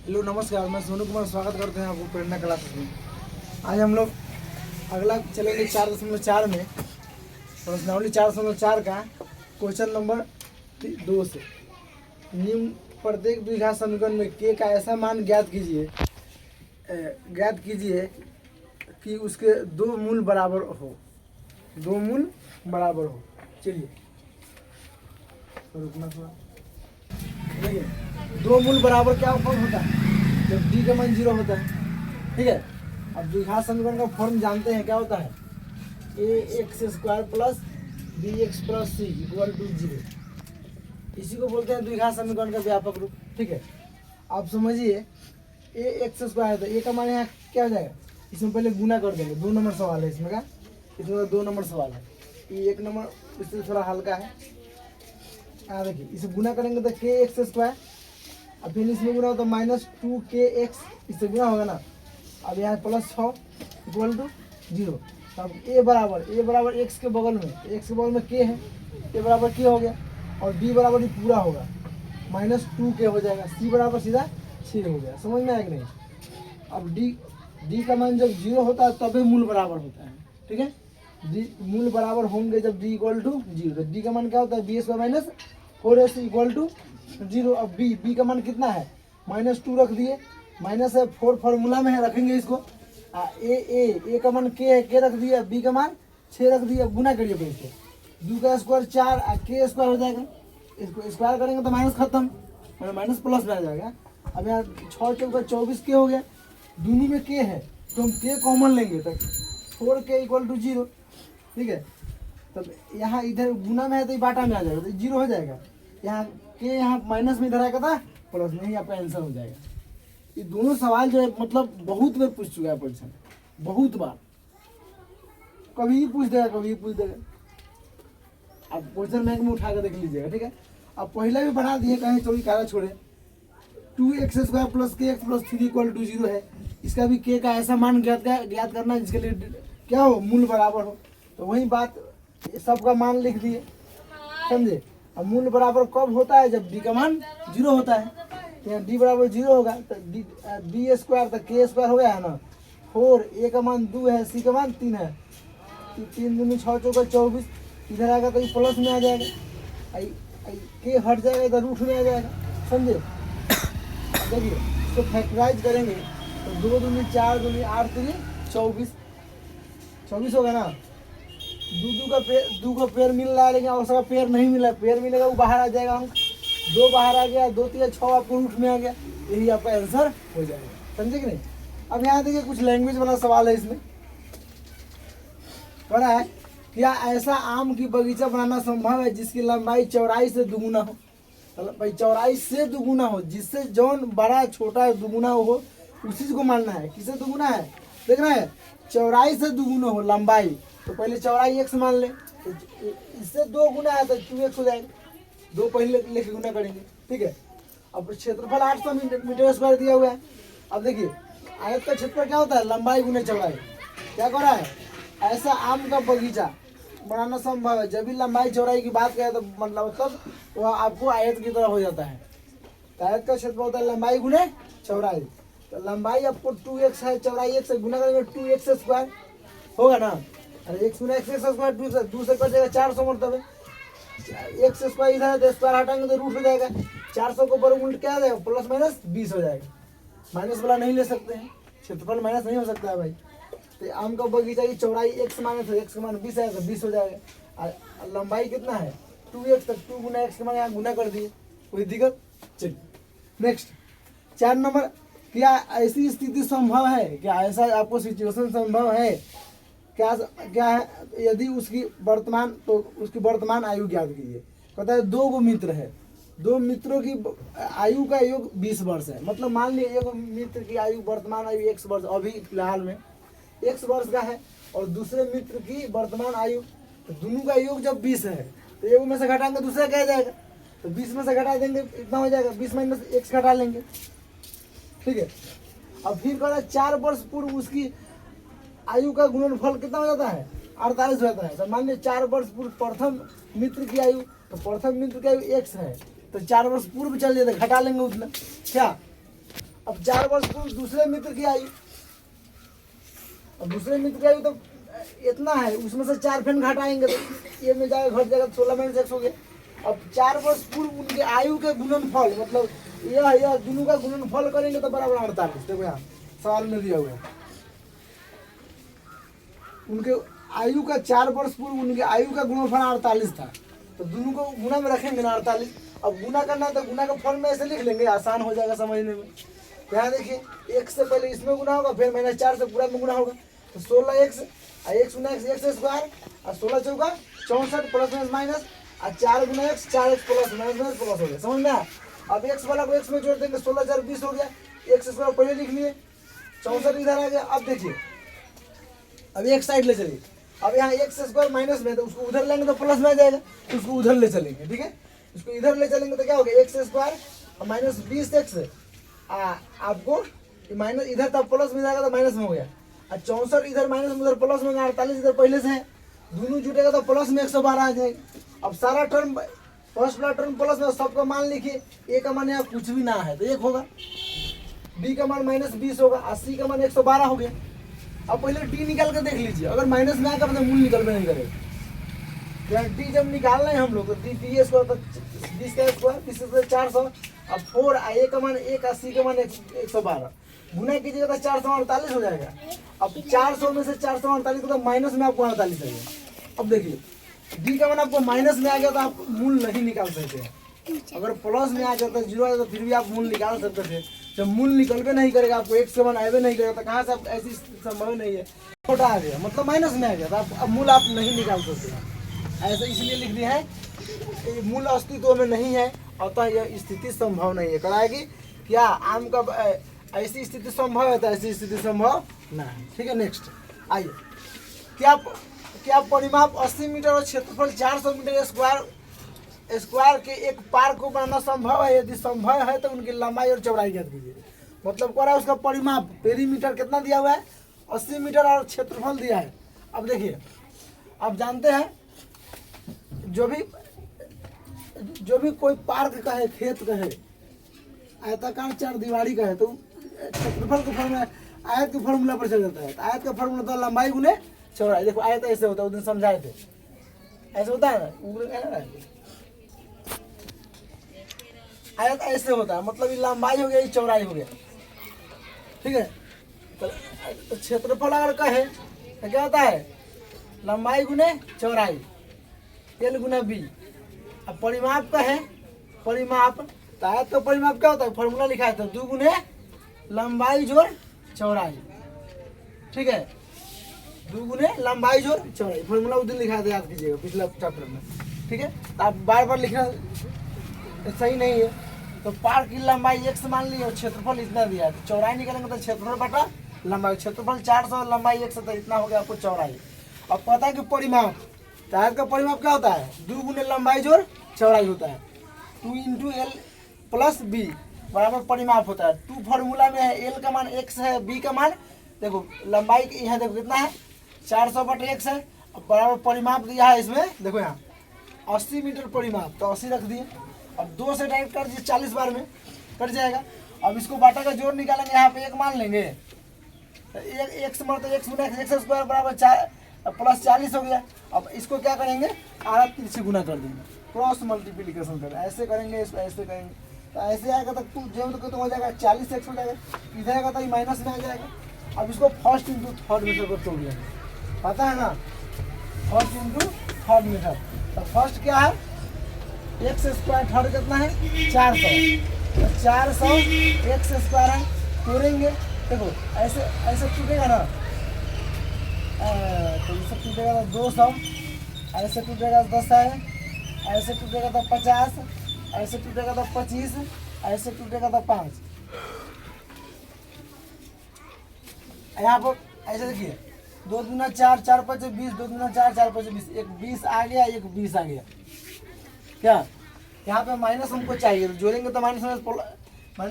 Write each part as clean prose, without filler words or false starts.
Hello नमस्कार, मैं सोनू कुमार स्वागत करते हैं आपको प्रेरणा क्लासेस में। आज हम लोग अगला चलेंगे 4.4 में प्रश्नावली 4.4 का क्वेश्चन नंबर 2 से। निम्न प्रत्येक द्विघात समीकरण में के का ऐसा मान ज्ञात कीजिए कि उसके दो मूल बराबर हो। चलिए रुकना थोड़ा। देखिए, दो मूल बराबर क्या फॉर्म होता है जब डी का मान 0 होता है। ठीक है, अब द्विघात समीकरण का फॉर्म जानते हैं, क्या होता है ax² plus bx plus c equal to 0। इसी को बोलते हैं द्विघात समीकरण का व्यापक रूप। ठीक है, आप समझिए ax² है तो a का मान यहाँ क्या हो जाएगा, इसमें पहले गुना कर देंगे। 2 नंबर सवाल है इसमें का, इसमें 2 नंबर सवाल है। ये 1 नंबर इससे थोड़ा हल्का है। देखिए इसे गुना करेंगे तो kx², अब फिर इसमें गुना हो तो -2kx, इससे गुना होगा ना। अब यहाँ +6 इक्वल टू 0। तब a बराबर x के बगल में k है, a बराबर k हो गया, और b बराबर ही पूरा होगा -2k हो जाएगा। c बराबर सीधा 6 हो गया। समझ में आया कि नहीं। अब d का मान जब 0 होता है तभी मूल बराबर होता है। ठीक है, मूल बराबर होंगे जब d इक्वल टू 0। तो d का मान क्या होता है b² -4ac इक्वल टू 0। अब b का मान कितना है -2 रख दिए, -4 फॉर्मूला में है, रखेंगे इसको। a का मान k है, k रख दिया, b का मान 6 रख दिया। गुना करिए फिर इसको, 2 का स्क्वायर 4 k² हो जाएगा। इसको स्क्वायर करेंगे तो माइनस खत्म, माइनस प्लस में आ जाएगा। अब यहाँ 6 चौका 24 k हो गया, दोनों में k है तो हम k कॉमन लेंगे तो 4k इक्वल टू 0। ठीक है, तब यहाँ इधर गुना में है तो ये बाटा में आ जाएगा तो 0 हो जाएगा। यहाँ के यहाँ माइनस में इधर आएगा था प्लस में, ही आपका आंसर हो जाएगा। ये दोनों सवाल जो है मतलब बहुत बार पूछ चुका है परीक्षा में, बहुत बार। कभी ही पूछ देगा, कभी ही पूछ देगा। आप क्वेश्चन बैंक में उठा कर देख लीजिएगा। ठीक है, अब पहले भी बढ़ा दिए, कहीं चौकी कारा छोड़े। 2x² plus kx plus 3 equal to 0 है। इसका भी k का ऐसा मान ज्ञात करना जिसके लिए क्या हो, मूल बराबर हो। तो वही बात, सबका मान लिख दिए, समझे। अब मूल बराबर कब होता है, जब d का मान 0 होता है। तो यहाँ d बराबर 0 होगा तो b² तो k² हो गया है ना। 4, a का मान 2 है, c का मान 3 है। 3 दूनी 6 चौका 24, इधर आएगा तो ये प्लस में आ जाएगा, k हट जाएगा इधर रूट में आ जाएगा। समझे। देखिए इसको फैक्टराइज करेंगे तो 2 दूनी 4 दूनी 8 दूनी 24 होगा ना। दो का पेयर मिल रहा है, लेकिन उसका पेयर नहीं मिला। पेयर मिलेगा वो बाहर आ जाएगा, अंक 2 बाहर आ गया, 2 3 6 आपको रूट में आ गया, यही आपका आंसर हो जाएगा। समझे कि नहीं। अब यहाँ देखिए कुछ लैंग्वेज वाला सवाल है। इसमें कह रहा है क्या ऐसा आम की बगीचा बनाना संभव है जिसकी लंबाई चौड़ाई से दुगुना हो। भाई चौड़ाई से दुगुना हो, जिससे जौन बड़ा छोटा दुगुना हो, उसी को मानना है। किससे दुगुना है, देख रहे हैं, चौड़ाई से दुगुना हो लंबाई। तो पहले चौड़ाई x मान ले, तो इससे 2 गुना है तो 2x हो जाएगा। 2 पहले लेके गुना करेंगे। ठीक है, अब क्षेत्रफल 800 मीटर स्क्वायर दिया हुआ है। अब देखिए आयत का क्षेत्रफल क्या होता है, लंबाई गुने चौड़ाई। क्या कर रहा है, ऐसा आम का बगीचा बनाना संभव है। जब भी लंबाई चौड़ाई की बात करें तो मतलब तब वह आपको आयत की तरह हो जाता है। तो आयत का क्षेत्रफल होता है लंबाई गुने चौड़ाई। तो लंबाई आपको 2x है, चौड़ाई x से गुना करेंगे 2x² होगा ना। अरे x गुना x² 2 से कट जाएगा 400 मतलब x² इधर है तो स्क्वायर हटाएंगे तो रूट हो जाएगा। 400 को वर्गमूल क्या आ जाएगा, प्लस माइनस 20 हो जाएगा। माइनस वाला नहीं ले सकते हैं, क्षेत्रफल माइनस नहीं हो सकता है भाई। तो आम का बगीचा की चौड़ाई x माने तो x का मान 20 है तो 20 हो जाएगा। और लंबाई कितना है 2x, तक 2 गुना x के मान यहाँ गुना कर दिए, कोई दिक्कत। चलिए नेक्स्ट 4 नंबर, क्या ऐसी स्थिति संभव है, क्या ऐसा आपको सिचुएशन संभव है, क्या है यदि उसकी वर्तमान आयु ज्ञात कीजिए। कहता है 2 गो मित्र है, 2 मित्रों की आयु का योग 20 वर्ष है। मतलब मान लीजिए एक मित्र की आयु, वर्तमान आयु x वर्ष अभी फिलहाल में x वर्ष का है, और दूसरे मित्र की वर्तमान आयु, तो दोनों का योग जब 20 है तो एक में से घटाएंगे दूसरा क्या जाएगा, तो 20 में से घटा देंगे इतना हो जाएगा, 20 माइनस x घटा लेंगे। ठीक है, अब फिर कह रहा है 4 वर्ष पूर्व उसकी आयु का गुणनफल कितना हो जाता है 48 हो जाता है। तो मान लीजिए 4 वर्ष पूर्व प्रथम मित्र की आयु, तो प्रथम मित्र की आयु x है, तो 4 वर्ष पूर्व चल जाता है, घटा लेंगे उतना क्या। अब 4 वर्ष पूर्व दूसरे मित्र की आयु, अब दूसरे मित्र की आयु तो इतना है, उसमें से 4 फेन घटाएंगे तो ये में जाएगा घट जाएगा, 16 में 6 हो गया। अब 4 वर्ष पूर्व उनके आयु के गुणनफल, मतलब यह दोनों का गुणनफल करेंगे तो बराबर 48। देखो यहाँ सवाल में दिया हुआ है, उनके आयु का 4 वर्ष पूर्व उनके आयु का गुणनफल 48 था, तो दोनों को गुना में रखेंगे ना 48। अब गुना करना है तो गुना का फॉर्म में ऐसे लिख लेंगे, आसान हो जाएगा समझने में। तो यहाँ देखिए 1 से पहले इसमें गुना होगा, फिर -4 से पूरा में गुना होगा, तो 16x और x गुना x स्क्वायर और 16 चौका 64 प्लस माइनस और 4 गुना x 4x plus minus plus हो गया, समझ में आया। अब x वाला को x में जोड़ देंगे, 16 4 20 हो गया, x स्क्वायर पहले लिख लिए, 64 इधर आ गया। अब देखिए अब एक साइड ले चलिए, अब यहाँ x स्क्वायर माइनस में, तो उसको उधर लेंगे तो प्लस में आ जाएगा, तो उसको उधर ले चलेंगे, ठीक है। इसको इधर ले चलेंगे तो क्या हो गया, x स्क्वायर और माइनस 20x, आपको माइनस इधर तब प्लस में जाएगा तो माइनस में हो गया, और 64 इधर माइनस में उधर प्लस में, 48 इधर पहले से है, दोनों जुटेगा तो प्लस में 112 आ जाएगा। अब सारा टर्म फर्स्ट वाला टर्म प्लस में, सबका मान लिखिए, a का मान यहाँ कुछ भी ना है तो 1 होगा, b का मान -20 होगा और c का मान 112 हो गया। अब पहले d निकाल कर देख लीजिए, अगर माइनस में आएगा तो मूल निकल में नहीं करेगा। d जब निकालना है हम लोग तो d स्क्वायर, तो 20 का स्क्वायर 20 से 400, अब 4 a का मान 1 और c का मान 112, गुना कीजिएगा तो 448 हो जाएगा। अब 400 में से 448 तो माइनस में आपको 48 आएगा। अब देखिए d का मान आपको माइनस में आ गया तो आप मूल नहीं निकाल सकते हैं, अगर प्लस में आ जाता है 0 आ जाता तो फिर भी आप मूल निकाल सकते थे। जब मूल निकलबे नहीं करेगा, आपको x के मान आएबे नहीं करेगा, तो कहाँ से आप, ऐसी संभव नहीं है, छोटा आ गया मतलब माइनस में आ गया, तो अब मूल आप नहीं निकाल सकते हैं। ऐसा इसलिए लिख दिया है कि मूल अस्तित्व में नहीं है, अतः यह स्थिति संभव नहीं है। कराएगी क्या आम का ऐसी स्थिति संभव है तो ऐसी स्थिति संभव नहीं। ठीक है, नेक्स्ट आइए, क्या परिमाप 80 मीटर और क्षेत्रफल 400 मीटर स्क्वायर के एक पार्क को बनाना संभव है? यदि संभव है तो उनकी लंबाई और चौड़ाई ज्ञात कीजिए। मतलब क्या है उसका परिमाप, पेरीमीटर कितना दिया हुआ है 80 मीटर और क्षेत्रफल दिया है। अब देखिए, आप जानते हैं जो भी कोई पार्क का है, खेत का है, आयताकार 4 दीवारी का है, तो क्षेत्रफल का फॉर्मूला आयत के फॉर्मूला पर चल जाता है। तो आयत का फॉर्मूला तो लंबाई गुने चौड़ाई। देखो आयत ऐसे होता है, उस दिन समझाए थे, ऐसे होता है ना, आयत ऐसे होता है, मतलब ये लंबाई हो गया, ये चौड़ाई हो गया। ठीक है, तो क्षेत्रफल अगर कहे तो क्या होता है, लंबाई गुने चौड़ाई, एल गुना बी। अब परिमाप का है, परिमाप, तो आयत का परिमाप क्या होता है, फॉर्मूला लिखा है, तो 2 गुने लंबाई जोड़ चौड़ाई। ठीक है, 2 गुने लंबाई जोड़ चौड़ाई, फॉर्मूला उस दिन लिखा था, याद कीजिएगा पिछला चैप्टर में। ठीक है, तो आप बार बार लिखना सही नहीं है। तो पार्क की लंबाई x मान ली और क्षेत्रफल इतना दिया है, तो चौड़ाई निकालेंगे तो क्षेत्रफल बटा लंबाई, क्षेत्रफल 400 लंबाई 100, तो इतना हो गया आपको चौड़ाई। अब पता है कि परिमाप, तो आयत का परिमाप क्या होता है, 2 गुने लंबाई जोड़ चौड़ाई होता है, 2 × l + b बराबर परिमाप होता है। 2 फॉर्मूला में है, l का मान x है, b का मान, देखो लंबाई यहाँ देखो कितना है 400 बटे x है, बराबर परिमाप दिया है इसमें, देखो यहाँ 80 मीटर परिमाप, तो 80 रख दिए। अब 2 से डायरेक्ट कर दिए, 40 बार में कट जाएगा। अब इसको बाटा का जोड़ निकालेंगे, यहाँ पे 1 मान लेंगे, तो x मतलब x गुना x स्क्वायर बराबर 4 + 40 हो गया। अब इसको क्या करेंगे, आधा तिरछी गुना कर देंगे, क्रॉस मल्टीप्लिकेशन करें, ऐसे करेंगे, इसको ऐसे करेंगे, तो ऐसे आएगा तो तो हो जाएगा 40x हो जाएगा, इधर आएगा तो माइनस में आ जाएगा। अब इसको फर्स्ट इंटू थर्ड मेथड को तोड़ लेंगे, पता है ना, फर्स्ट इंटू थर्ड मेथड। तो फर्स्ट क्या है, x स्क्वायर, थर्ड कितना है 400, तो 400 x स्क्वायर है, तोड़ेंगे, देखो ऐसे ऐसे टूटेगा ना, तो इससे टूटेगा तो 200, ऐसे टूटेगा तो 10 है, ऐसे टूटेगा तो 50, ऐसे टूटेगा तो 25, ऐसे टूटेगा तो 5। यहाँ पर ऐसे देखिए, 2 दूना 4, 4 × 5 = 20, 2 दूना 4, 4 × 5 = 20, एक 20 आ गया, एक 20 आ गया। क्या यहाँ पे माइनस हमको चाहिए, तो जोड़ेंगे तो माइनस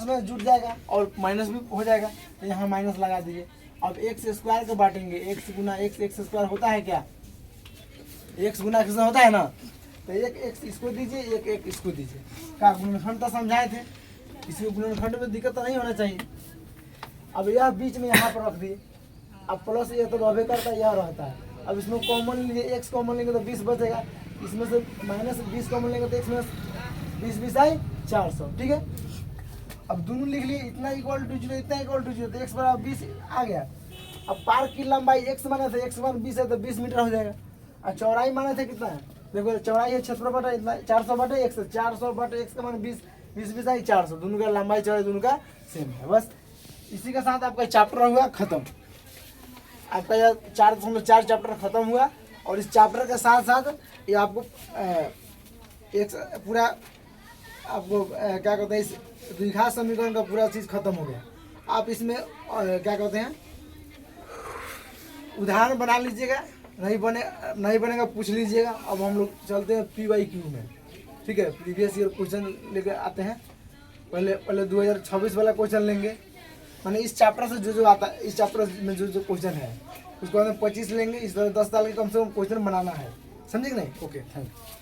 में जुट जाएगा और माइनस भी हो जाएगा, तो यहाँ माइनस लगा दीजिए। अब x स्क्वायर को बांटेंगे, x गुना x स्क्वायर होता है क्या, x गुना x होता है ना, तो एक x इसको दीजिए, एक इसको दीजिए, का गुणनफल तो समझाए थे, इसमें गुणनखंड में दिक्कत तो नहीं होना चाहिए। अब यह बीच में यहाँ पर रख दिए, अब प्लस ये तो रहबे करता है, यह रहता है। अब इसमें कॉमन लीजिए, एक्स कॉमन लेंगे तो 20 बचेगा, इसमें से -20 कॉमन लेंगे तो एक्स में 20 आई 400, ठीक है। अब दोनों लिख लिए, इतना इक्वल टू 0, इतना इक्वल टू 0, तो एक्स बराबर 20 आ गया। अब पार्क की लंबाई एक्स माने थे, एक्स मान 20 है तो 20 मीटर हो जाएगा। और चौड़ाई माने थे कितना है, देखो चौड़ाई है 600 बटा इतना 400 बटे एक्स, 400 बटे एक्स का मान 20 20 आई 400, दोनों का लंबाई चौड़ाई दोनों का सेम है। बस इसी के साथ आपका चैप्टर हुआ खत्म। आपका यह 4.4 चैप्टर खत्म हुआ। और इस चैप्टर के साथ साथ ये आपको एक पूरा आपको क्या कहते हैं, इस द्विघात समीकरण का पूरा चीज़ खत्म हो गया। आप इसमें क्या कहते हैं उदाहरण बना लीजिएगा, नहीं बनेगा पूछ लीजिएगा। अब हम लोग चलते हैं PYQ में, ठीक है। प्रीवियस ईयर क्वेश्चन लेकर आते हैं। पहले 2026 वाला क्वेश्चन लेंगे, माने इस चैप्टर से जो आता है, इस चैप्टर में जो क्वेश्चन है उसको हम 25 लेंगे। इस तरह 10 साल के कम से कम क्वेश्चन बनाना है, समझे कि नहीं। Okay, thank you.